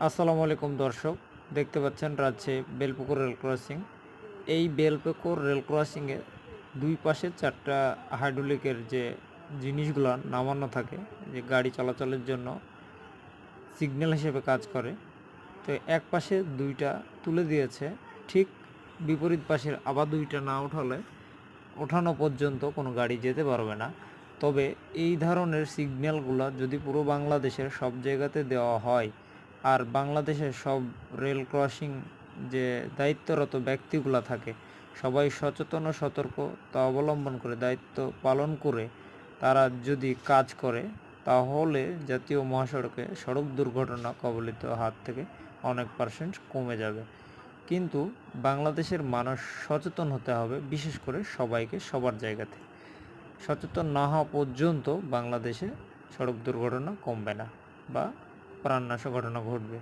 আসসালামু আলাইকুম দর্শক, দেখতে পাচ্ছেন রাজশাহী বেলপুকুর রেল ক্রসিং। এই বেলপুকুর রেল ক্রসিংয়ে দুই পাশে 4টা হাইড্রোলিকের যে জিনিসগুলো নামানো থাকে, যে গাড়ি চলাচলের জন্য সিগন্যাল হিসেবে কাজ করে। তো এক পাশে 2টা তুলে দিয়েছে, ঠিক বিপরীত পাশের আবার 2টা না ওঠানো পর্যন্ত কোনো গাড়ি যেতে পারবে না। তবে এই ধরনের সিগন্যালগুলো যদি পুরো বাংলাদেশের সব জায়গাতে দেওয়া হয়, আর বাংলাদেশের সব রেল ক্রসিং যে দায়িত্বরত ব্যক্তিগুলো থাকে, সবাই সচেতন ও সতর্কতা অবলম্বন করে দায়িত্ব পালন করে তারা যদি কাজ করে, তাহলে জাতীয় মহাসড়কে সড়ক দুর্ঘটনা কবলিত হাত থেকে অনেক % কমে যাবে। কিন্তু বাংলাদেশের মানুষ সচেতন হতে হবে, বিশেষ করে সবাইকে সবার জায়গাতে। সচেতন না হওয়া পর্যন্ত বাংলাদেশে সড়ক দুর্ঘটনা কমবে না বা প্রাণনাশক ঘটনা ঘটবে।